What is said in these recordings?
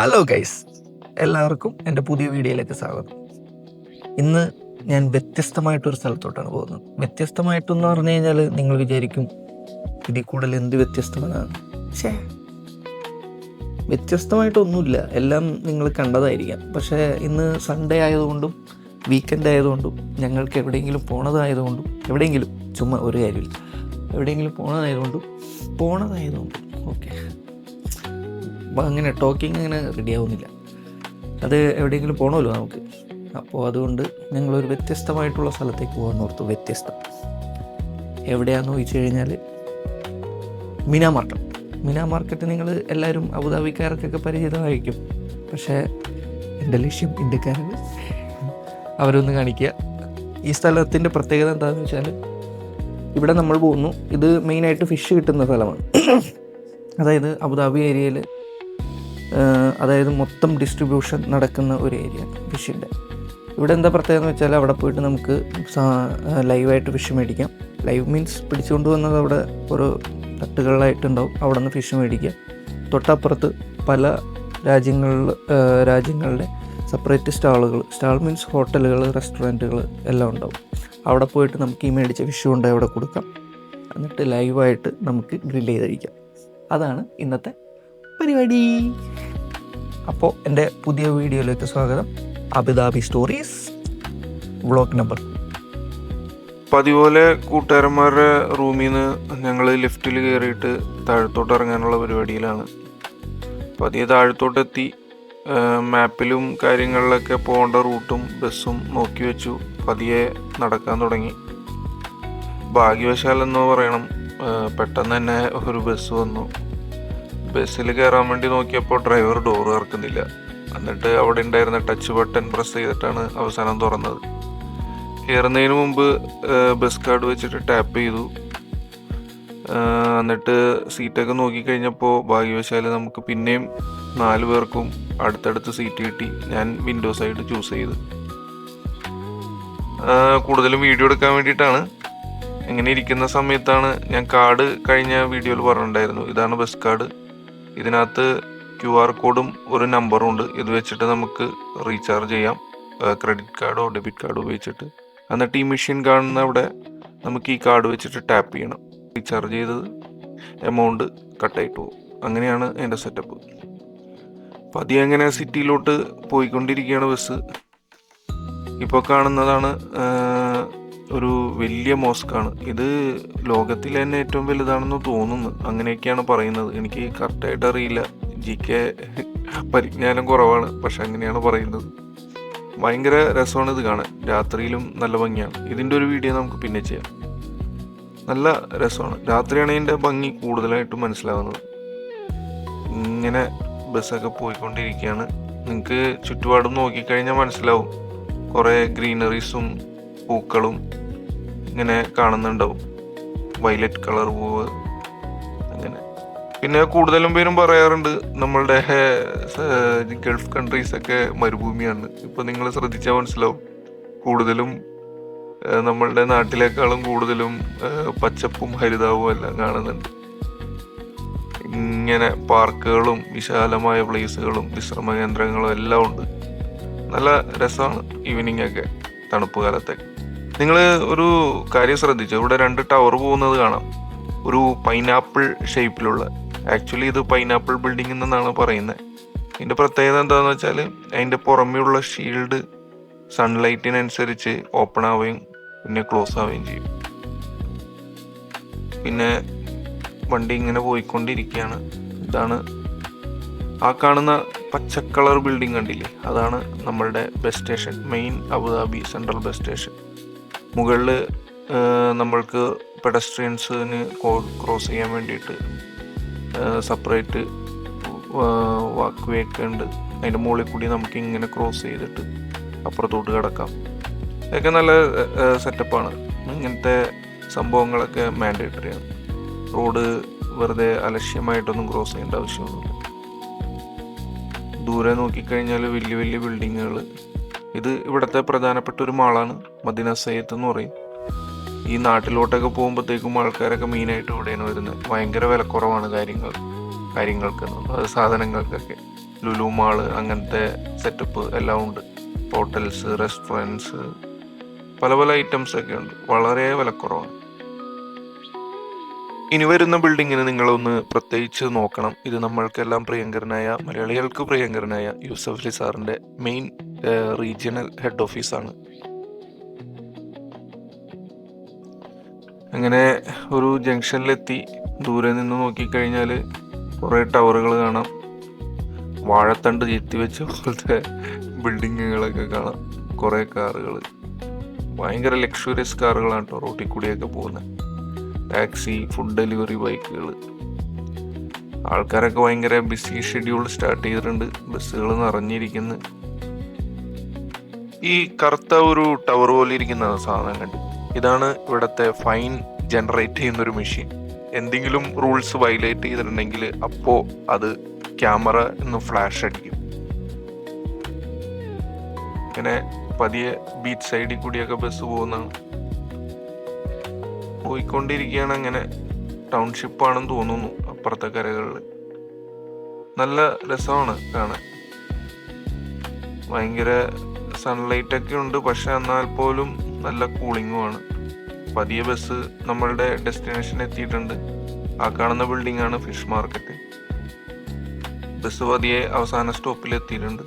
Hello guys, എല്ലാവർക്കും എൻ്റെ പുതിയ വീഡിയോയിലേക്ക് സ്വാഗതം. ഇന്ന് ഞാൻ വ്യത്യസ്തമായിട്ടൊരു സ്ഥലത്തോട്ടാണ് പോകുന്നത്. വ്യത്യസ്തമായിട്ടെന്ന് പറഞ്ഞു കഴിഞ്ഞാൽ നിങ്ങൾ വിചാരിക്കും ഇതിൽ കൂടുതൽ എന്ത് വ്യത്യസ്തമെന്നാണ്. പക്ഷേ വ്യത്യസ്തമായിട്ടൊന്നുമില്ല, എല്ലാം നിങ്ങൾ കണ്ടതായിരിക്കാം. പക്ഷേ ഇന്ന് സൺഡേ ആയതുകൊണ്ടും വീക്കെൻഡ് ആയതുകൊണ്ടും ഞങ്ങൾക്ക് എവിടെയെങ്കിലും പോണതായതുകൊണ്ടും ചുമ്മാ ഒരു കാര്യമില്ല, എവിടെയെങ്കിലും പോണതായതുകൊണ്ടും ഓക്കെ, അപ്പോൾ അങ്ങനെ ടോക്കിങ് അങ്ങനെ റെഡി ആവുന്നില്ല. അത് എവിടെയെങ്കിലും പോകണമല്ലോ നമുക്ക്. അപ്പോൾ അതുകൊണ്ട് ഞങ്ങളൊരു വ്യത്യസ്തമായിട്ടുള്ള സ്ഥലത്തേക്ക് പോകാൻ ഓർത്തു. വ്യത്യസ്തം എവിടെയാണെന്ന് ചോദിച്ചു കഴിഞ്ഞാൽ മിന മാർക്കറ്റ് നിങ്ങൾ എല്ലാവരും അബുദാബിക്കാർക്കൊക്കെ പരിചിതമായിരിക്കും. പക്ഷേ എൻ്റെ ലക്ഷ്യം ഇന്ത്യക്കാരാണ്, അവരൊന്ന് കാണിക്കുക. ഈ സ്ഥലത്തിൻ്റെ പ്രത്യേകത എന്താണെന്ന് വെച്ചാൽ ഇവിടെ നമ്മൾ പോകുന്നു, ഇത് മെയിനായിട്ട് ഫിഷ് കിട്ടുന്ന സ്ഥലമാണ്. അതായത് അബുദാബി ഏരിയയിൽ മൊത്തം ഡിസ്ട്രിബ്യൂഷൻ നടക്കുന്ന ഒരു ഏരിയ ഫിഷിൻ്റെ. ഇവിടെ എന്താ പ്രത്യേകത എന്ന് വെച്ചാൽ അവിടെ പോയിട്ട് നമുക്ക് ലൈവായിട്ട് ഫിഷ് മേടിക്കാം. ലൈവ് മീൻസ് പിടിച്ചുകൊണ്ട് വന്നത് അവിടെ ഓരോ തട്ടുകളിലായിട്ടുണ്ടാവും, അവിടെ നിന്ന് ഫിഷ് മേടിക്കുക. തൊട്ടപ്പുറത്ത് പല രാജ്യങ്ങളുടെ സെപ്പറേറ്റ് സ്റ്റാൾ മീൻസ് ഹോട്ടലുകൾ, റെസ്റ്റോറൻറ്റുകൾ എല്ലാം ഉണ്ടാവും. അവിടെ പോയിട്ട് നമുക്ക് ഈ മേടിച്ച ഫിഷ് കൊണ്ട് അവിടെ കൊടുക്കാം, എന്നിട്ട് ലൈവായിട്ട് നമുക്ക് ഗ്രില്ല് ചെയ്ത് കഴിക്കാം. അതാണ് ഇന്നത്തെ പരിപാടി. അപ്പോൾ എൻ്റെ പുതിയ വീഡിയോയിലേക്ക് സ്വാഗതം. Abu Dhabi stories vlog number. പതിപോലെ കൂട്ടുകാരന്മാരുടെ റൂമിൽ നിന്ന് ഞങ്ങൾ ലിഫ്റ്റിൽ കയറിയിട്ട് താഴത്തോട്ട് ഇറങ്ങാനുള്ള പരിപാടിയിലാണ്. പതിയെ താഴത്തോട്ടെത്തി. മാപ്പിലും കാര്യങ്ങളിലൊക്കെ പോകേണ്ട റൂട്ടും ബസ്സും നോക്കി വെച്ചു. പതിയെ നടക്കാൻ തുടങ്ങി. ഭാഗ്യവശാലെന്നോ പറയണം, പെട്ടെന്ന് തന്നെ ഒരു ബസ് വന്നു. ബസ്സിൽ കയറാൻ വേണ്ടി നോക്കിയപ്പോൾ ഡ്രൈവർ ഡോർ തുറക്കുന്നില്ല. എന്നിട്ട് അവിടെ ഉണ്ടായിരുന്ന ടച്ച് ബട്ടൺ പ്രസ് ചെയ്തിട്ടാണ് അവസാനം തുറന്നത്. കയറുന്നതിന് മുമ്പ് ബസ് കാർഡ് വെച്ചിട്ട് ടാപ്പ് ചെയ്തു. എന്നിട്ട് സീറ്റൊക്കെ നോക്കിക്കഴിഞ്ഞപ്പോൾ ഭാഗ്യവശാൽ നമുക്ക് പിന്നെയും 4 പേർക്കും അടുത്തടുത്ത് സീറ്റ് കിട്ടി. ഞാൻ വിൻഡോ സൈഡ് ചൂസ് ചെയ്ത്. കൂടുതലും വീഡിയോ എടുക്കാൻ വേണ്ടിയിട്ടാണ്. ഇങ്ങനെ ഇരിക്കുന്ന സമയത്താണ് ഞാൻ കാർഡ് കഴിഞ്ഞ വീഡിയോയിൽ പറഞ്ഞിട്ടുണ്ടായിരുന്നു, ഇതാണ് ബസ് കാർഡ്. ഇതിനകത്ത് QR കോഡും ഒരു നമ്പറും ഉണ്ട്. ഇത് വെച്ചിട്ട് നമുക്ക് റീചാർജ് ചെയ്യാം, ക്രെഡിറ്റ് കാർഡോ ഡെബിറ്റ് കാർഡോ ഉപയോഗിച്ചിട്ട്. എന്നിട്ട് ഈ മെഷീൻ കാണുന്ന അവിടെ നമുക്ക് ഈ കാർഡ് വെച്ചിട്ട് ടാപ്പ് ചെയ്യണം. റീചാർജ് ചെയ്തത് എമൗണ്ട് കട്ടായിട്ട് പോകും. അങ്ങനെയാണ് എൻ്റെ സെറ്റപ്പ്. അപ്പം അതി അങ്ങനെ സിറ്റിയിലോട്ട് പോയിക്കൊണ്ടിരിക്കുകയാണ് ബസ്. ഇപ്പോൾ കാണുന്നതാണ് ഒരു വലിയ മോസ്കാണ്. ഇത് ലോകത്തിലെ തന്നെ ഏറ്റവും വലുതാണെന്ന് തോന്നുന്നു, അങ്ങനെയൊക്കെയാണ് പറയുന്നത്. എനിക്ക് കറക്റ്റായിട്ട് അറിയില്ല, GK പരിജ്ഞാനം കുറവാണ്, പക്ഷെ അങ്ങനെയാണ് പറയുന്നത്. ഭയങ്കര രസമാണ് ഇത് കാണാൻ. രാത്രിയിലും നല്ല ഭംഗിയാണ്. ഇതിൻ്റെ ഒരു വീഡിയോ നമുക്ക് പിന്നെ ചെയ്യാം. നല്ല രസമാണ്. രാത്രിയാണ് ഇതിൻ്റെ ഭംഗി കൂടുതലായിട്ട് മനസ്സിലാവുന്നത്. ഇങ്ങനെ ബസ്സൊക്കെ പോയിക്കൊണ്ടിരിക്കുകയാണ്. നിങ്ങൾക്ക് ചുറ്റുപാടും നോക്കിക്കഴിഞ്ഞാൽ മനസ്സിലാവും, കുറേ ഗ്രീനറീസും പൂക്കളും ഇങ്ങനെ കാണുന്നുണ്ടാവും. വയലറ്റ് കളർ പൂവ് അങ്ങനെ. പിന്നെ കൂടുതലും പേരും പറയാറുണ്ട് നമ്മളുടെ ഗൾഫ് കൺട്രീസൊക്കെ മരുഭൂമിയാണ്. ഇപ്പോൾ നിങ്ങൾ ശ്രദ്ധിച്ചാൽ മനസ്സിലാവും, കൂടുതലും നമ്മളുടെ നാട്ടിലേക്കാളും കൂടുതലും പച്ചപ്പും ഹരിതാവും എല്ലാം കാണുന്നുണ്ട്. ഇങ്ങനെ പാർക്കുകളും വിശാലമായ പ്ലേസുകളും വിശ്രമ കേന്ദ്രങ്ങളും എല്ലാം ഉണ്ട്. നല്ല രസമാണ് ഈവനിങ് ഒക്കെ, തണുപ്പ് കാലത്തൊക്കെ. നിങ്ങൾ ഒരു കാര്യം ശ്രദ്ധിച്ചു, ഇവിടെ 2 ടവർ പോകുന്നത് കാണാം, ഒരു പൈനാപ്പിൾ ഷേപ്പിലുള്ള. ആക്ച്വലി ഇത് പൈനാപ്പിൾ ബിൽഡിംഗ് എന്നാണ് പറയുന്നത്. ഇതിൻ്റെ പ്രത്യേകത എന്താണെന്ന് വെച്ചാൽ അതിൻ്റെ പുറമെയുള്ള ഷീൽഡ് സൺലൈറ്റിനനുസരിച്ച് ഓപ്പൺ ആവുകയും പിന്നെ ക്ലോസ് ആവുകയും ചെയ്യും. പിന്നെ വണ്ടി ഇങ്ങനെ പോയിക്കൊണ്ടിരിക്കുകയാണ്. ഇതാണ് ആ കാണുന്ന പച്ചക്കളർ ബിൽഡിംഗ് കണ്ടില്ലേ, അതാണ് നമ്മളുടെ bus station, main Abu Dhabi central bus station. മുകളിൽ നമ്മൾക്ക് പെഡസ്ട്രിയൻസിന് ക്രോസ് ചെയ്യാൻ വേണ്ടിയിട്ട് സെപ്പറേറ്റ് വാക്ക് വേ ഒക്കെ ഉണ്ട്. അതിൻ്റെ മുകളിൽ കൂടി നമുക്ക് ഇങ്ങനെ ക്രോസ് ചെയ്തിട്ട് അപ്പുറത്തോട്ട് കിടക്കാം. ഇതൊക്കെ നല്ല സെറ്റപ്പാണ്. ഇങ്ങനത്തെ സംഭവങ്ങളൊക്കെ മാൻഡേറ്ററിയാണ്. റോഡ് വെറുതെ അലക്ഷ്യമായിട്ടൊന്നും ക്രോസ് ചെയ്യേണ്ട ആവശ്യമൊന്നുമില്ല. ദൂരെ നോക്കിക്കഴിഞ്ഞാൽ വലിയ വലിയ ബിൽഡിങ്ങുകൾ. ഇത് ഇവിടുത്തെ പ്രധാനപ്പെട്ട ഒരു മാളാണ്, മദീന സയ്യിദ് എന്ന് പറയും. ഈ നാട്ടിലോട്ടൊക്കെ പോകുമ്പോഴത്തേക്കും ആൾക്കാരൊക്കെ മെയിനായിട്ട് ഇവിടെയാണ് വരുന്നത്. ഭയങ്കര വിലക്കുറവാണ് കാര്യങ്ങൾക്ക് സാധനങ്ങൾക്കൊക്കെ. ലുലു മാള് അങ്ങനത്തെ സെറ്റപ്പ് എല്ലാം ഉണ്ട്. ഹോട്ടൽസ്, റെസ്റ്റോറൻറ്റ്സ്, പല പല ഐറ്റംസ് ഒക്കെ ഉണ്ട്. വളരെ വിലക്കുറവാണ്. ഇനി വരുന്ന ബിൽഡിങ്ങിന് നിങ്ങളൊന്ന് പ്രത്യേകിച്ച് നോക്കണം. ഇത് നമ്മൾക്കെല്ലാം പ്രിയങ്കരനായ, മലയാളികൾക്ക് പ്രിയങ്കരനായ യൂസഫ് അലി സാറിൻ്റെ മെയിൻ റീജിയണൽ ഹെഡ് ഓഫീസാണ്. അങ്ങനെ ഒരു ജംഗ്ഷനിലെത്തി. ദൂരെ നിന്ന് നോക്കിക്കഴിഞ്ഞാൽ കുറേ ടവറുകൾ കാണാം. വാഴത്തണ്ട് ചെത്തി വെച്ച പോലത്തെ ബിൽഡിങ്ങുകളൊക്കെ കാണാം. കുറേ കാറുകൾ, ഭയങ്കര ലക്ഷറിയസ് കാറുകളാണ് കേട്ടോ റോട്ടിൽ കൂടിയൊക്കെ പോകുന്നത്. ടാക്സി, ഫുഡ് ഡെലിവറി ബൈക്കുകൾ. ആൾക്കാരൊക്കെ ഭയങ്കര ബിസി ഷെഡ്യൂൾ സ്റ്റാർട്ട് ചെയ്തിട്ടുണ്ട്. ബസ്സുകൾ നിറഞ്ഞിരിക്കുന്നു. ഈ കറുത്ത ഒരു ടവർ പോലെ ഇരിക്കുന്ന സാധനം കണ്ട്, ഇതാണ് ഇവിടുത്തെ ഫൈൻ ജനറേറ്റ് ചെയ്യുന്നൊരു മെഷീൻ. എന്തെങ്കിലും റൂൾസ് വയലേറ്റ് ചെയ്തിട്ടുണ്ടെങ്കിൽ അപ്പോൾ അത് ക്യാമറ എന്ന് ഫ്ലാഷ് അടിക്കും. ഇങ്ങനെ പതിയെ ബീച്ച് സൈഡിൽ കൂടിയൊക്കെ ബസ് പോകുന്നതാണ്. പോയിക്കൊണ്ടിരിക്കുകയാണ്. അങ്ങനെ ടൗൺഷിപ്പാണെന്ന് തോന്നുന്നു അപ്പുറത്തെ കരകളിൽ. നല്ല രസമാണ് കാണാൻ. ഭയങ്കര സൺലൈറ്റ് ഒക്കെ ഉണ്ട്, പക്ഷെ എന്നാൽ പോലും നല്ല കൂളിങ്ങുമാണ്. പതിയെ ബസ് നമ്മളുടെ ഡെസ്റ്റിനേഷൻ എത്തിയിട്ടുണ്ട്. ആ കാണുന്ന ബിൽഡിംഗ് ആണ് ഫിഷ് മാർക്കറ്റ്. ബസ് പതിയെ അവസാന സ്റ്റോപ്പിൽ എത്തിയിട്ടുണ്ട്.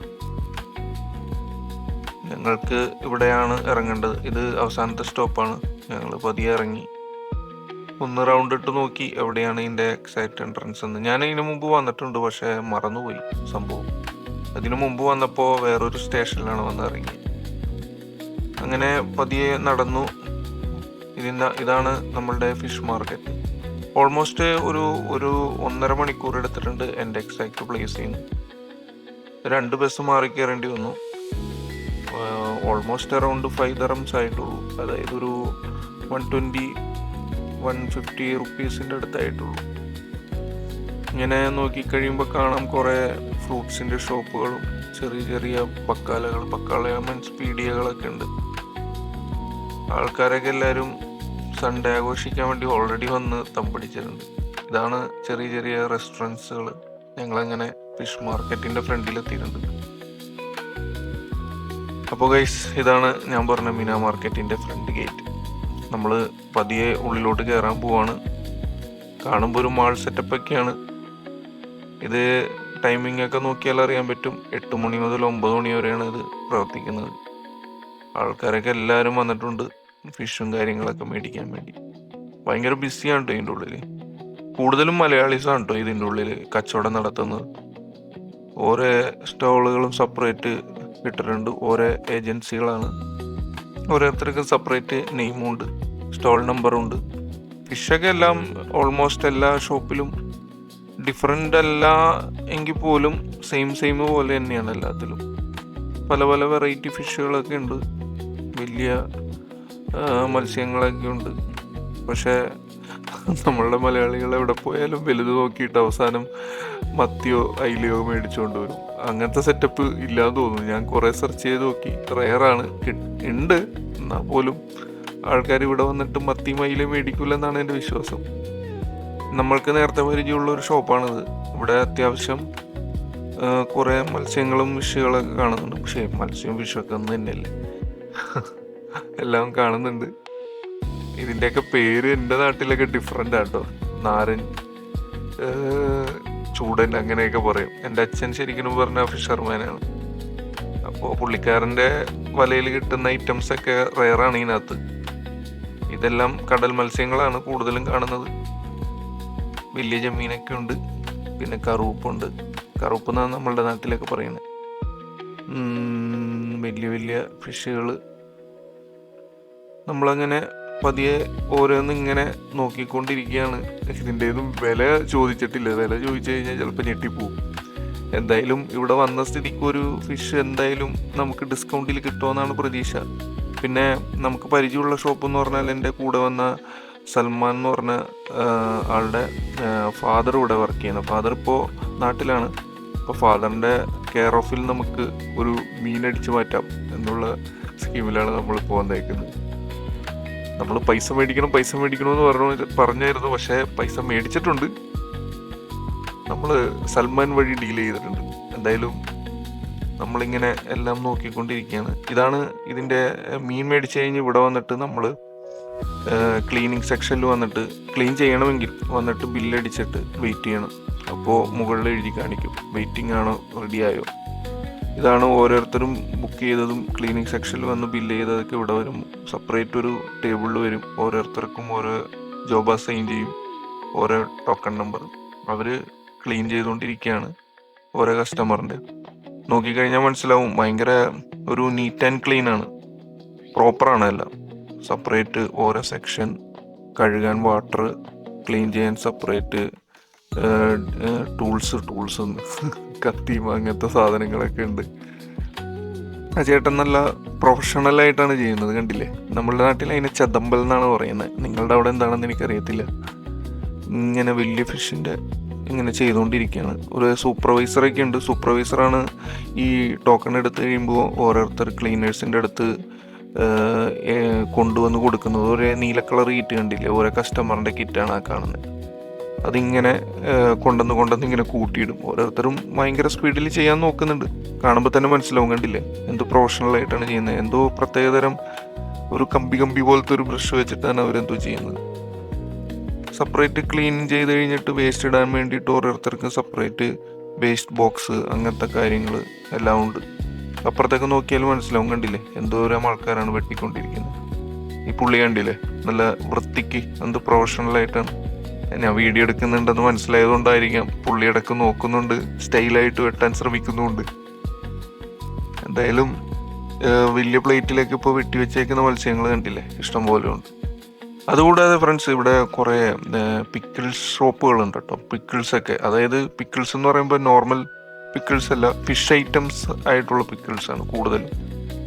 ഞങ്ങൾക്ക് ഇവിടെയാണ് ഇറങ്ങേണ്ടത്. ഇത് അവസാനത്തെ സ്റ്റോപ്പാണ്. ഞങ്ങൾ പതിയെ ഇറങ്ങി ഒന്ന് റൗണ്ട് ഇട്ട് നോക്കി എവിടെയാണ് ഇതിൻ്റെ എക്സാക്റ്റ് എൻട്രൻസ് എന്ന്. ഞാൻ ഇതിനു മുമ്പ് വന്നിട്ടുണ്ട്, പക്ഷെ മറന്നുപോയി സംഭവം. അതിനു മുമ്പ് വന്നപ്പോൾ വേറൊരു സ്റ്റേഷനിലാണ് വന്ന് ഇറങ്ങി. അങ്ങനെ പതിയെ നടന്നു. ഇതാണ് നമ്മളുടെ ഫിഷ് മാർക്കറ്റ്. ഓൾമോസ്റ്റ് ഒരു 1.5 മണിക്കൂർ എടുത്തിട്ടുണ്ട് എൻ്റെ എക്സാക്റ്റ് പ്ലേസിൽ നിന്ന്. 2 ബസ് മാറി കയറേണ്ടി വന്നു. ഓൾമോസ്റ്റ് അറൗണ്ട് 5 dirhams ആയിട്ടുള്ളൂ. അതായത് ഒരു 120-150 റുപ്പീസിൻ്റെ അടുത്തായിട്ടുള്ളൂ. ഇങ്ങനെ നോക്കിക്കഴിയുമ്പോൾ കാണാം കുറേ ഫ്രൂട്ട്സിൻ്റെ ഷോപ്പുകളും ചെറിയ ചെറിയ പക്കാള മീൻസ് പീഡിയകളൊക്കെ ഉണ്ട്. ആൾക്കാരൊക്കെ എല്ലാവരും സൺഡേ ആഘോഷിക്കാൻ വേണ്ടി ഓൾറെഡി വന്ന് തമ്പടിച്ചിട്ടുണ്ട്. ഇതാണ് ചെറിയ ചെറിയ റെസ്റ്റോറൻറ്റ്സുകൾ. ഞങ്ങളങ്ങനെ ഫിഷ് മാർക്കറ്റിൻ്റെ ഫ്രണ്ടിലെത്തിയിട്ടുണ്ട്. അപ്പോൾ ഗൈസ്, ഇതാണ് ഞാൻ പറഞ്ഞ മീന മാർക്കറ്റിൻ്റെ ഫ്രണ്ട് ഗേറ്റ്. നമ്മൾ പതിയെ ഉള്ളിലോട്ട് കയറാൻ പോവാണ്. കാണുമ്പോൾ ഒരു മാൾ സെറ്റപ്പൊക്കെയാണ്. ഇത് ടൈമിംഗ് ഒക്കെ നോക്കിയാൽ അറിയാൻ പറ്റും. 8 മണി മുതൽ 9 മണി വരെയാണ് ഇത് പ്രവർത്തിക്കുന്നത്. ആൾക്കാരൊക്കെ എല്ലാവരും വന്നിട്ടുണ്ട് ഫിഷും കാര്യങ്ങളൊക്കെ മേടിക്കാൻ വേണ്ടി. ഭയങ്കര ബിസിയാണ് കേട്ടോ ഇതിൻ്റെ ഉള്ളിൽ. കൂടുതലും മലയാളീസാണ് കേട്ടോ ഇതിൻ്റെ ഉള്ളിൽ കച്ചവടം നടത്തുന്നത്. ഓരോ സ്റ്റോളുകളും സെപ്പറേറ്റ് ഇട്ടിട്ടുണ്ട്. ഓരോ ഏജൻസികളാണ്. ഓരോരുത്തർക്കും സെപ്പറേറ്റ് നെയിമുണ്ട്, സ്റ്റോൾ നമ്പറുണ്ട്. ഫിഷൊക്കെ എല്ലാം ഓൾമോസ്റ്റ് എല്ലാ ഷോപ്പിലും ഡിഫറെൻ്റ് അല്ല എങ്കിൽ പോലും സെയിം പോലെ തന്നെയാണ് എല്ലാത്തിലും. പല പല വെറൈറ്റി ഫിഷുകളൊക്കെ ഉണ്ട്. വലിയ മത്സ്യങ്ങളൊക്കെ ഉണ്ട്. പക്ഷേ നമ്മളുടെ മലയാളികൾ എവിടെ പോയാലും വലുത് നോക്കിയിട്ട് അവസാനം മത്തിയോ അയിലയോ മേടിച്ചുകൊണ്ട് വരും. അങ്ങനത്തെ സെറ്റപ്പ് ഇല്ലാന്ന് തോന്നുന്നു. ഞാൻ കുറേ സെർച്ച് ചെയ്ത് നോക്കി, റെയറാണ്. ഉണ്ട്, എന്നാൽ പോലും ആൾക്കാർ ഇവിടെ വന്നിട്ട് മത്തിയും അയിലയും മേടിക്കില്ലെന്നാണ് എൻ്റെ വിശ്വാസം. നമ്മൾക്ക് നേരത്തെ പരിചയമുള്ള ഒരു ഷോപ്പാണിത്. ഇവിടെ അത്യാവശ്യം കുറേ മത്സ്യങ്ങളും ഫിഷുകളൊക്കെ കാണുന്നുണ്ട്. പക്ഷേ മത്സ്യവും ഫിഷൊക്കെ ഒന്നും തന്നെയല്ലേ, എല്ലാം കാണുന്നുണ്ട്. ഇതിൻ്റെയൊക്കെ പേര് എൻ്റെ നാട്ടിലൊക്കെ ഡിഫറെൻ്റ് ആട്ടോ. നാരൻ, ചൂടൻ അങ്ങനെയൊക്കെ പറയും. എൻ്റെ അച്ഛൻ ശരിക്കും പറഞ്ഞ ഫിഷർമാനാണ്. അപ്പോൾ പുള്ളിക്കാരൻ്റെ വലയിൽ കിട്ടുന്ന ഐറ്റംസൊക്കെ റെയറാണ് ഇതിനകത്ത്. ഇതെല്ലാം കടൽ മത്സ്യങ്ങളാണ് കൂടുതലും കാണുന്നത്. വലിയ ചെമ്മീനൊക്കെ ഉണ്ട്. പിന്നെ കറുപ്പുണ്ട്. കറുപ്പ് എന്നാണ് നമ്മളുടെ നാട്ടിലൊക്കെ പറയുന്നത്. വലിയ വലിയ ഫിഷുകൾ. നമ്മളങ്ങനെ പതിയെ ഓരോന്ന് ഇങ്ങനെ നോക്കിക്കൊണ്ടിരിക്കുകയാണ്. ഇതിൻ്റെതും വില ചോദിച്ചിട്ടില്ല. വില ചോദിച്ചു കഴിഞ്ഞാൽ ചിലപ്പോൾ ഞെട്ടിപ്പോവും. എന്തായാലും ഇവിടെ വന്ന സ്ഥിതിക്ക് ഒരു ഫിഷ് എന്തായാലും നമുക്ക് ഡിസ്കൗണ്ടിൽ കിട്ടുമെന്നാണ് പ്രതീക്ഷ. പിന്നെ നമുക്ക് പരിചയമുള്ള ഷോപ്പ് എന്ന് പറഞ്ഞാൽ എൻ്റെ കൂടെ വന്ന സൽമാൻ എന്ന് പറഞ്ഞ ആളുടെ ഫാദർ ഇവിടെ വർക്ക് ചെയ്യുന്നത്. ഫാദർ ഇപ്പോൾ നാട്ടിലാണ്. അപ്പോൾ ഫാദറിൻ്റെ കെയർ ഓഫിൽ നമുക്ക് ഒരു മീനടിച്ച് മാറ്റാം എന്നുള്ള സ്കീമിലാണ് നമ്മളിപ്പോൾ വന്നേക്കുന്നത്. നമ്മൾ പൈസ മേടിക്കണമെന്ന് പറഞ്ഞായിരുന്നു. പക്ഷേ പൈസ മേടിച്ചിട്ടുണ്ട്. നമ്മൾ സൽമാൻ വഴി ഡീൽ ചെയ്തിട്ടുണ്ട്. എന്തായാലും നമ്മളിങ്ങനെ എല്ലാം നോക്കിക്കൊണ്ടിരിക്കുകയാണ്. ഇതാണ് ഇതിൻ്റെ മീൻ മേടിച്ച് കഴിഞ്ഞ് ഇവിടെ വന്നിട്ട് നമ്മൾ ക്ലീനിങ് സെക്ഷനിൽ വന്നിട്ട് ക്ലീൻ ചെയ്യണമെങ്കിൽ വന്നിട്ട് ബില്ലടിച്ചിട്ട് വെയിറ്റ് ചെയ്യണം. അപ്പോൾ മുകളിൽ എഴുതി കാണിക്കും വെയിറ്റിംഗ് ആണോ റെഡിയായോ. ഇതാണ് ഓരോരുത്തരും ബുക്ക് ചെയ്തതും ക്ലീനിങ് സെക്ഷനിൽ വന്ന് ബില്ല് ചെയ്തതൊക്കെ ഇവിടെ വരും. സെപ്പറേറ്റ് ഒരു ടേബിളിൽ വരും. ഓരോരുത്തർക്കും ഓരോ ജോബ് അസൈൻ ചെയ്യും, ഓരോ ടോക്കൺ നമ്പർ. അവർ ക്ലീൻ ചെയ്തുകൊണ്ടിരിക്കുകയാണ് ഓരോ കസ്റ്റമറിൻ്റെ. നോക്കിക്കഴിഞ്ഞാൽ മനസ്സിലാവും, ഭയങ്കര ഒരു നീറ്റ് ആൻഡ് ക്ലീൻ ആണ്, പ്രോപ്പറാണ് എല്ലാം. സെപ്പറേറ്റ് ഓരോ സെക്ഷൻ, കഴുകാൻ വാട്ടർ, ക്ലീൻ ചെയ്യാൻ സെപ്പറേറ്റ് ടൂൾസ് കത്തിയും അങ്ങനത്തെ സാധനങ്ങളൊക്കെ ഉണ്ട്. ആ ചേട്ടൻ നല്ല പ്രൊഫഷണലായിട്ടാണ് ചെയ്യുന്നത്, കണ്ടില്ലേ. നമ്മളുടെ നാട്ടിൽ അതിനെ ചതമ്പൽ എന്നാണ് പറയുന്നത്, നിങ്ങളുടെ അവിടെ എന്താണെന്ന് എനിക്കറിയത്തില്ല. ഇങ്ങനെ വലിയ ഫിഷിൻ്റെ ഇങ്ങനെ ചെയ്തുകൊണ്ടിരിക്കുകയാണ്. ഒരു സൂപ്പർവൈസറൊക്കെ ഉണ്ട്. സൂപ്പർവൈസറാണ് ഈ ടോക്കൺ എടുത്ത് കഴിയുമ്പോൾ ഓരോരുത്തർ ക്ലീനേഴ്സിൻ്റെ അടുത്ത് കൊണ്ടുവന്ന് കൊടുക്കുന്നത്. ഒരു നീല കളർ കിറ്റ് കണ്ടില്ലേ, ഓരോ കസ്റ്റമറിൻ്റെ കിറ്റാണ് ആ കാണുന്നത്. അതിങ്ങനെ കൊണ്ടുവന്ന് ഇങ്ങനെ കൂട്ടിയിടും. ഓരോരുത്തരും ഭയങ്കര സ്പീഡിൽ ചെയ്യാൻ നോക്കുന്നുണ്ട്. കാണുമ്പോൾ തന്നെ മനസ്സിലാവും, കണ്ടില്ലേ എന്തോ പ്രൊഫഷണലായിട്ടാണ് ചെയ്യുന്നത്. എന്തോ പ്രത്യേകതരം ഒരു കമ്പി പോലത്തെ ഒരു ബ്രഷ് വെച്ചിട്ടാണ് അവരെന്തോ ചെയ്യുന്നത്. സെപ്പറേറ്റ് ക്ലീൻ ചെയ്ത് കഴിഞ്ഞിട്ട് വേസ്റ്റ് ഇടാൻ വേണ്ടിയിട്ട് ഓരോരുത്തർക്കും സെപ്പറേറ്റ് വേസ്റ്റ് ബോക്സ്, അങ്ങനത്തെ കാര്യങ്ങൾ എല്ലാം ഉണ്ട്. അപ്പുറത്തേക്ക് നോക്കിയാൽ മനസ്സിലാവും, കണ്ടില്ലേ എന്തോരം ആൾക്കാരാണ് വെട്ടിക്കൊണ്ടിരിക്കുന്നത്. ഈ പുള്ളി കണ്ടില്ലേ നല്ല വൃത്തിക്ക് എന്ത് പ്രൊഫഷണലായിട്ടാണ്. ഞാൻ വീഡിയോ എടുക്കുന്നുണ്ടെന്ന് മനസ്സിലായതുകൊണ്ടായിരിക്കാം പുള്ളി ഇടയ്ക്ക് നോക്കുന്നുണ്ട്, സ്റ്റൈലായിട്ട് വെട്ടാൻ ശ്രമിക്കുന്നുണ്ട്. എന്തായാലും വലിയ പ്ലേറ്റിലേക്ക് ഇപ്പോൾ വെട്ടി വെച്ചേക്കുന്ന മത്സ്യങ്ങൾ കണ്ടില്ലേ ഇഷ്ടം പോലെ ഉണ്ട്. അതുകൂടാതെ ഫ്രണ്ട്സ്, ഇവിടെ കുറേ പിക്കിൾസ് ഷോപ്പുകളുണ്ട് കേട്ടോ. പിക്കിൾസൊക്കെ, അതായത് പിക്കിൾസ് എന്ന് പറയുമ്പോൾ നോർമൽ പിക്കിൾസ് അല്ല, ഫിഷ് ഐറ്റംസ് ആയിട്ടുള്ള പിക്കിൾസാണ് കൂടുതലും.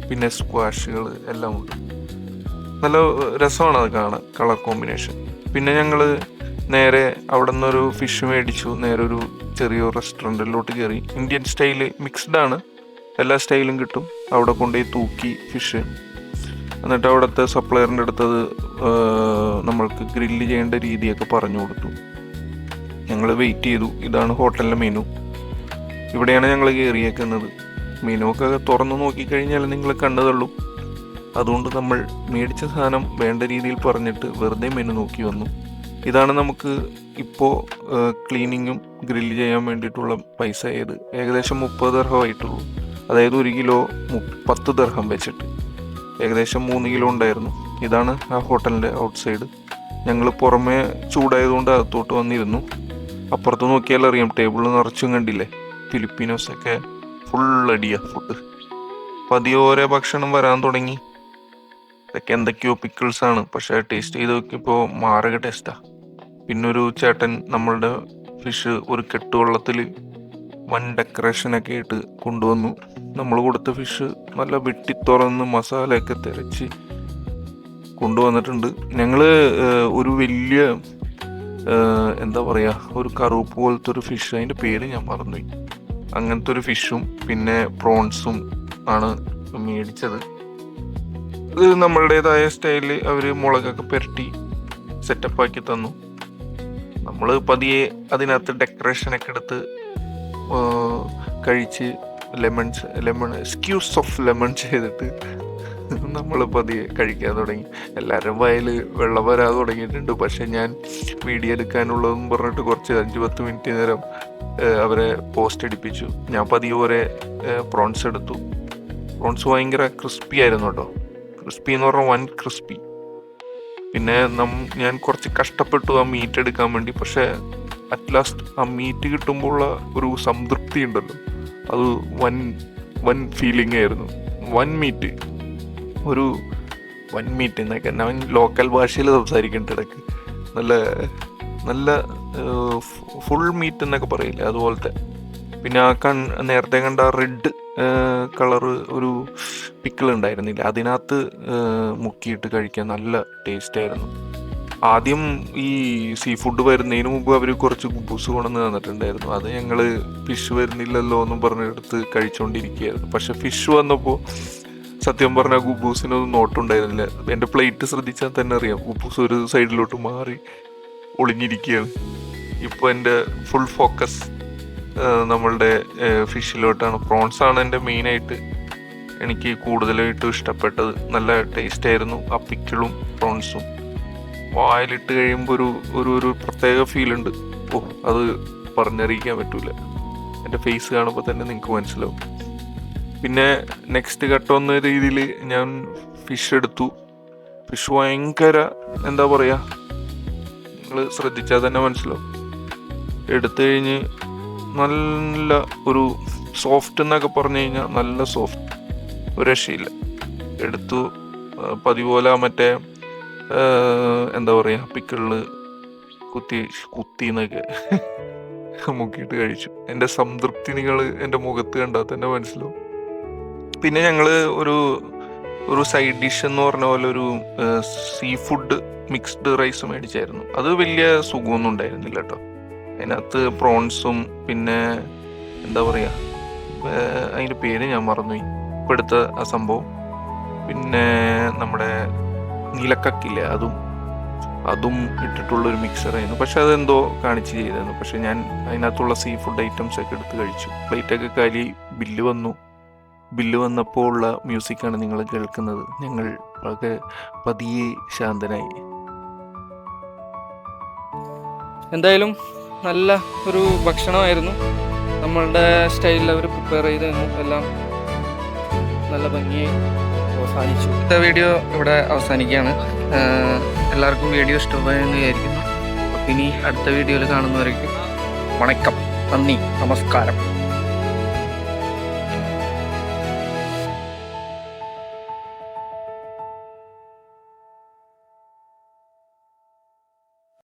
പിന്നെ സ്ക്വാഷുകൾ എല്ലാം ഉണ്ട്. നല്ല രസമാണ് അത് കാണാൻ, കളർ കോമ്പിനേഷൻ. പിന്നെ ഞങ്ങൾ നേരെ അവിടെ നിന്നൊരു ഫിഷ് മേടിച്ചു. നേരെ ഒരു ചെറിയൊരു റെസ്റ്റോറൻറ്റിലോട്ട് കയറി. ഇന്ത്യൻ സ്റ്റൈല് മിക്സ്ഡ് ആണ്, എല്ലാ സ്റ്റൈലും കിട്ടും. അവിടെ കൊണ്ടുപോയി തൂക്കി ഫിഷ്. എന്നിട്ട് അവിടുത്തെ സപ്ലയറിൻ്റെ അടുത്തത് നമ്മൾക്ക് ഗ്രില്ല് ചെയ്യേണ്ട രീതിയൊക്കെ പറഞ്ഞു കൊടുത്തു. ഞങ്ങൾ വെയിറ്റ് ചെയ്തു. ഇതാണ് ഹോട്ടലിലെ മെനു. ഇവിടെയാണ് ഞങ്ങൾ കയറിയേക്കുന്നത്. മെനു ഒക്കെ തുറന്നു നോക്കിക്കഴിഞ്ഞാൽ നിങ്ങൾ കണ്ടതുള്ളൂ. അതുകൊണ്ട് നമ്മൾ മേടിച്ച സാധനം വേണ്ട രീതിയിൽ പറഞ്ഞിട്ട് വെറുതെ മെനു നോക്കി വന്നു. ഇതാണ് നമുക്ക് ഇപ്പോൾ ക്ലീനിങ്ങും ഗ്രില്ല് ചെയ്യാൻ വേണ്ടിയിട്ടുള്ള പൈസ. ഏകദേശം 30 ദിർഹം ആയിട്ടുള്ളൂ. അതായത് 1 കിലോ 10 ദിർഹം വെച്ചിട്ട് ഏകദേശം 3 കിലോ ഉണ്ടായിരുന്നു. ഇതാണ് ആ ഹോട്ടലിൻ്റെ ഔട്ട് സൈഡ്. ഞങ്ങൾ പുറമേ ചൂടായതുകൊണ്ട് അകത്തോട്ട് വന്നിരുന്നു. അപ്പുറത്ത് നോക്കിയാൽ അറിയാം, ടേബിളിൽ നിറച്ചും കണ്ടില്ലേ ഫിലിപ്പീനോസൊക്കെ ഫുൾ അടിയാ ഫുഡ്. പതിയെ ഓരോ ഭക്ഷണം വരാൻ തുടങ്ങി. ഇതൊക്കെ എന്തൊക്കെയോ പിക്കിൾസാണ്, പക്ഷേ ടേസ്റ്റ് ചെയ്ത് നോക്കിയപ്പോൾ മാരക ടേസ്റ്റാണ്. പിന്നൊരു ചേട്ടൻ നമ്മളുടെ ഫിഷ് ഒരു കെട്ടുവെള്ളത്തിൽ വൻ ഡെക്കറേഷനൊക്കെ ആയിട്ട് കൊണ്ടുവന്നു. നമ്മൾ കൊടുത്ത ഫിഷ് നല്ല വെട്ടി തുറന്ന് മസാലയൊക്കെ തിരച്ച് കൊണ്ടുവന്നിട്ടുണ്ട്. ഞങ്ങൾ ഒരു വലിയ എന്താ പറയുക, ഒരു കറുപ്പ് പോലത്തെ ഒരു ഫിഷ്, അതിൻ്റെ പേര് ഞാൻ മറന്നുപോയി, അങ്ങനത്തെ ഒരു ഫിഷും പിന്നെ പ്രോൺസും ആണ് മേടിച്ചത്. ഇത് നമ്മളുടേതായ സ്റ്റൈലിൽ അവർ മുളകൊക്കെ പുരട്ടി സെറ്റപ്പാക്കി തന്നു. നമ്മൾ പതിയെ അതിനകത്ത് ഡെക്കറേഷനൊക്കെ എടുത്ത് കഴിച്ച് ലെമൺ സ്ക്യൂസ് ഓഫ് ലെമൺ ചെയ്തിട്ട് നമ്മൾ പതിയെ കഴിക്കാൻ തുടങ്ങി. എല്ലാവരും വയൽ വെള്ളം വരാതെ തുടങ്ങിയിട്ടുണ്ട്. പക്ഷെ ഞാൻ വീഡിയോ എടുക്കാനുള്ളതെന്ന് പറഞ്ഞിട്ട് കുറച്ച് 5-10 മിനിറ്റ് നേരം അവരെ പോസ്റ്റ് അടിപ്പിച്ചു. ഞാൻ പതിയെ ഓരോ പ്രോൺസ് എടുത്തു. പ്രോൺസ് ഭയങ്കര ക്രിസ്പി ആയിരുന്നു കേട്ടോ. ക്രിസ്പി എന്ന് പറഞ്ഞാൽ വൻ ക്രിസ്പി. പിന്നെ ഞാൻ കുറച്ച് കഷ്ടപ്പെട്ടു ആ മീറ്റ് എടുക്കാൻ വേണ്ടി. പക്ഷേ അറ്റ് ലാസ്റ്റ് ആ മീറ്റ് കിട്ടുമ്പോഴുള്ള ഒരു സംതൃപ്തി ഉണ്ടല്ലോ, അത് വൻ ഫീലിംഗ് ആയിരുന്നു. ഒരു വൻ മീറ്റ് എന്നൊക്കെ ഞാൻ ലോക്കൽ ഭാഷയിൽ സംസാരിക്കേണ്ട ഇടയ്ക്ക് നല്ല ഫുൾ മീറ്റ് എന്നൊക്കെ പറയില്ലേ, അതുപോലത്തെ. പിന്നെ ആ നേരത്തെ കണ്ട റെഡ് കളറ് ഒരു പിക്കിൾ ഉണ്ടായിരുന്നില്ല, അതിനകത്ത് മുക്കിയിട്ട് കഴിക്കാൻ നല്ല ടേസ്റ്റ് ആയിരുന്നു. ആദ്യം ഈ സീ ഫുഡ് വരുന്നതിന് മുമ്പ് അവർ കുറച്ച് കുബൂസ് കൊണ്ടുവന്ന് തന്നിട്ടുണ്ടായിരുന്നു. അത് ഞങ്ങൾ ഫിഷ് വരുന്നില്ലല്ലോ എന്നും പറഞ്ഞെടുത്ത് കഴിച്ചുകൊണ്ടിരിക്കുകയായിരുന്നു. പക്ഷെ ഫിഷ് വന്നപ്പോൾ സത്യം പറഞ്ഞാൽ കുബൂസിനൊന്നും നോട്ടുണ്ടായിരുന്നില്ല. എൻ്റെ പ്ലേറ്റ് ശ്രദ്ധിച്ചാൽ തന്നെ അറിയാം, കുബൂസ് ഒരു സൈഡിലോട്ട് മാറി ഒളിഞ്ഞിരിക്കുകയാണ്. ഇപ്പോൾ എൻ്റെ ഫുൾ ഫോക്കസ് നമ്മളുടെ ഫിഷിലോട്ടാണ്. പ്രോൺസാണ് എൻ്റെ മെയിനായിട്ട് എനിക്ക് കൂടുതലായിട്ടും ഇഷ്ടപ്പെട്ടത്. നല്ല ടേസ്റ്റ് ആയിരുന്നു ആ പിക്കിളും പ്രോൺസും. വായിലിട്ട് കഴിയുമ്പോൾ ഒരു പ്രത്യേക ഫീലുണ്ട്. ഓ, അത് പറഞ്ഞറിയിക്കാൻ പറ്റൂല. എൻ്റെ ഫേസ് കാണുമ്പോൾ തന്നെ നിങ്ങൾക്ക് മനസ്സിലാവും. പിന്നെ നെക്സ്റ്റ് ഘട്ടം എന്ന രീതിയിൽ ഞാൻ ഫിഷ് എടുത്തു. ഫിഷ് ഭയങ്കര എന്താ പറയുക, നിങ്ങൾ ശ്രദ്ധിച്ചാൽ തന്നെ മനസ്സിലാവും. എടുത്തു കഴിഞ്ഞ് നല്ല ഒരു സോഫ്റ്റ് എന്നൊക്കെ പറഞ്ഞു കഴിഞ്ഞാൽ നല്ല സോഫ്റ്റ്, ഒരു രക്ഷയില്ല. എടുത്തു പതിപോലെ മറ്റേ എന്താ പറയുക പിക്കിളിൽ കുത്തിന്നൊക്കെ മുക്കിയിട്ട് കഴിച്ചു. എൻ്റെ സംതൃപ്തി നിങ്ങൾ എൻ്റെ മുഖത്ത് കണ്ടാൽ തന്നെ മനസ്സിലാവും. പിന്നെ ഞങ്ങൾ ഒരു സൈഡ് ഡിഷ് എന്ന് പറഞ്ഞ പോലെ ഒരു സീ ഫുഡ് മിക്സ്ഡ് റൈസ് മേടിച്ചായിരുന്നു. അത് വലിയ സുഖമൊന്നും ഉണ്ടായിരുന്നില്ല കേട്ടോ. അതിനകത്ത് പ്രോൺസും പിന്നെ എന്താ പറയുക, അതിൻ്റെ പേര് ഞാൻ മറന്നുപോയി ഇപ്പം എടുത്ത ആ സംഭവം. പിന്നെ നമ്മുടെ നീലക്കക്കില്ലേ, അതും ഇട്ടിട്ടുള്ളൊരു മിക്സറായിരുന്നു. പക്ഷെ അതെന്തോ കാണിച്ച് ചെയ്തായിരുന്നു. പക്ഷെ ഞാൻ അതിനകത്തുള്ള സീ ഫുഡ് ഐറ്റംസ് ഒക്കെ എടുത്ത് കഴിച്ചു. പ്ലേറ്റൊക്കെ കാലി. ബില്ല് വന്നപ്പോൾ ഉള്ള മ്യൂസിക്കാണ് നിങ്ങൾ കേൾക്കുന്നത്. ഞങ്ങൾ വളരെ പതിയെ ശാന്തനായി. എന്തായാലും നല്ല ഒരു ഭക്ഷണമായിരുന്നു. നമ്മളുടെ സ്റ്റൈലിൽ അവർ പ്രിപ്പയർ ചെയ്ത് എല്ലാം നല്ല ഭംഗിയായി അവസാനിച്ചു. ഇന്നത്തെ വീഡിയോ ഇവിടെ അവസാനിക്കുകയാണ്. എല്ലാവർക്കും വീഡിയോ ഇഷ്ടമായെന്ന് വിചാരിക്കുന്നു. അപ്പം ഇനി അടുത്ത വീഡിയോയിൽ കാണുന്നവരേക്കും വണക്കം, നന്ദി, നമസ്കാരം.